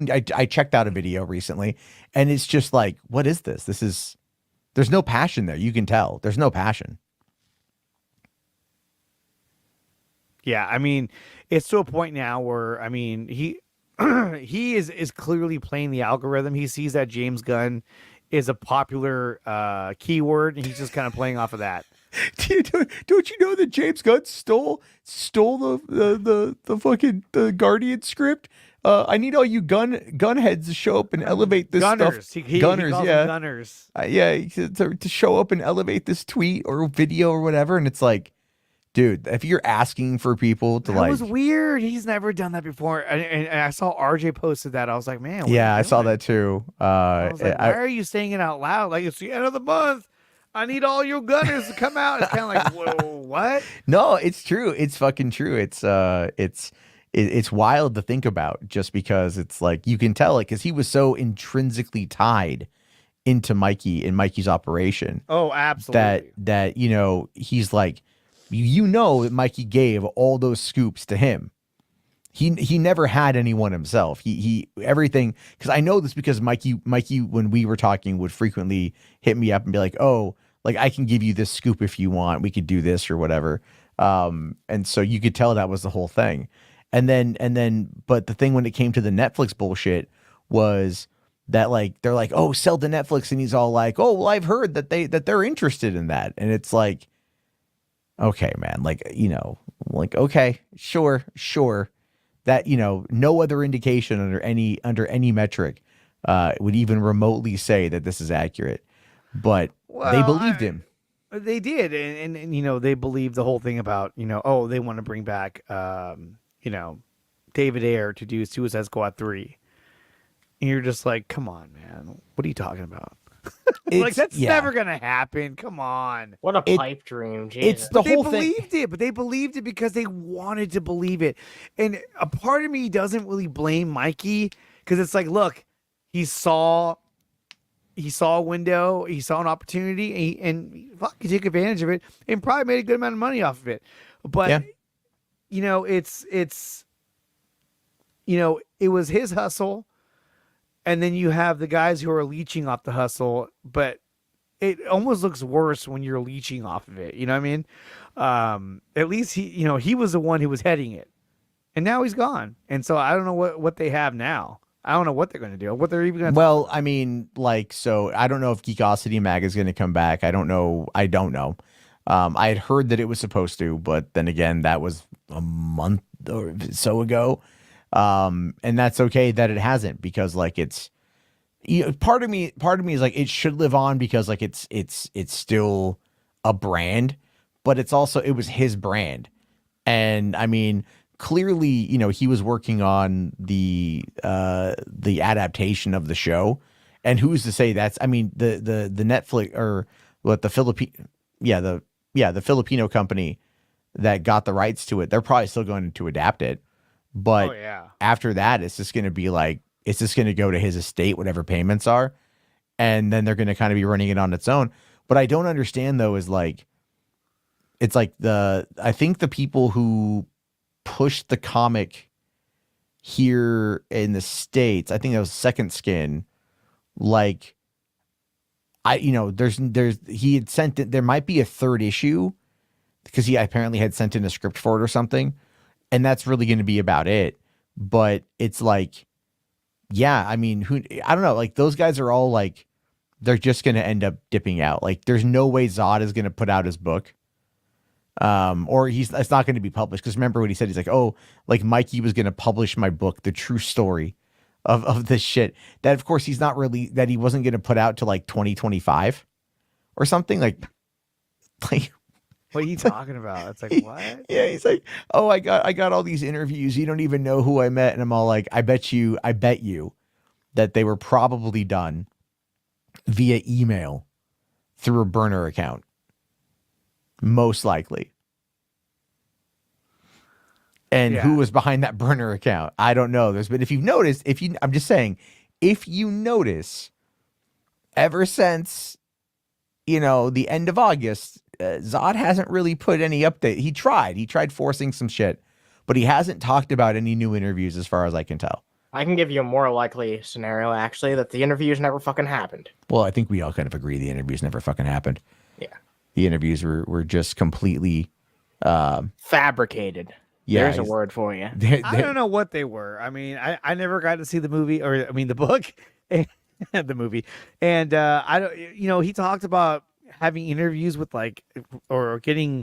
I checked out a video recently, and it's just like, what is this? There's no passion there. You can tell there's no passion. Yeah, I mean, it's to a point now where I mean he is clearly playing the algorithm. He sees that James Gunn is a popular keyword, and he's just kind of playing off of that. Don't you know that James Gunn stole the fucking the Guardian script? I need all you gun heads to show up and elevate this Gunners. stuff. He Gunners, calls yeah, them gunners. yeah, to show up and elevate this tweet or video or whatever. And it's like, dude, if you're asking for people to That was weird. He's never done that before. And I saw RJ posted that. I was like, man, what yeah, are I you saw doing? that too. I was like, why are you saying it out loud? Like, it's the end of the month. I need all your gunners to come out. It's kind of like, whoa, what? No, it's true. It's fucking true. It's wild to think about just because it's like you can tell it because he was so intrinsically tied into Mikey and Mikey's operation Oh, absolutely. that he's like that Mikey gave all those scoops to him. He never had anyone himself. He everything because I know this because Mikey when we were talking would frequently hit me up and be like, oh, like I can give you this scoop if you want. We could do this or whatever. And so you could tell that was the whole thing. And then but the thing when it came to the Netflix bullshit was that like they're like, oh, sell to Netflix, and he's all like, oh, well, I've heard that they're interested in that, and it's like, okay, man, like like okay, sure. That no other indication under any metric would even remotely say that this is accurate, but they believed him. They did, and they believed the whole thing about oh, they want to bring back David Ayer to do Suicide Squad 3, and you're just like, come on, man, what are you talking about? Like that's never gonna happen. Come on. What a pipe dream. Jesus. It's the whole thing. But they believed it because they wanted to believe it. And a part of me doesn't really blame Mikey because it's like, look, he saw a window, he saw an opportunity, and he took advantage of it and probably made a good amount of money off of it. But it's it was his hustle. And then you have the guys who are leeching off the hustle, but it almost looks worse when you're leeching off of it. You know what I mean? At least he was the one who was heading it, and now he's gone. And so I don't know what they have now. I don't know what they're going to do. What they're even going to. Well, I mean, like, so I don't know if Geekosity Mag is going to come back. I don't know. I had heard that it was supposed to, but then again, that was a month or so ago. And that's okay that it hasn't because like it's part of me is like it should live on because like it's still a brand, but it was his brand. And I mean, clearly, he was working on the adaptation of the show, and who's to say that's, I mean, the Netflix or what the Filipino company that got the rights to it, they're probably still going to adapt it. But after that, it's just going to be like, it's just going to go to his estate, whatever payments are. And then they're going to kind of be running it on its own. But I don't understand, though, is like, it's like I think the people who pushed the comic here in the States, I think that was Second Skin. Like, he had sent it, there might be a third issue because he apparently had sent in a script for it or something. And that's really going to be about it. But it's like, yeah, I mean, I don't know. Like those guys are all like, they're just going to end up dipping out. Like there's no way Zod is going to put out his book. Or it's not going to be published. Cause remember what he said? He's like, oh, like Mikey was going to publish my book, The True Story of this shit that of course that he wasn't going to put out to like 2025 or something like what are you talking about? It's like, what? Yeah, he's like, oh, I got all these interviews. You don't even know who I met. And I'm all like, I bet you that they were probably done via email through a burner account. Most likely. And who was behind that burner account? I don't know. But if you've noticed, I'm just saying, if you notice, ever since, the end of August, Zod hasn't really put any update. He tried forcing some shit, but he hasn't talked about any new interviews as far as I can tell. I can give you a more likely scenario, actually, that the interviews never fucking happened. Well, I think we all kind of agree the interviews never fucking happened. Yeah. The interviews were just completely Fabricated. yeah. There's a word for you. I don't know what they were. I mean, I never got to see the movie, or I mean the book, and the movie, and I don't. You know, he talked about having interviews with like, or getting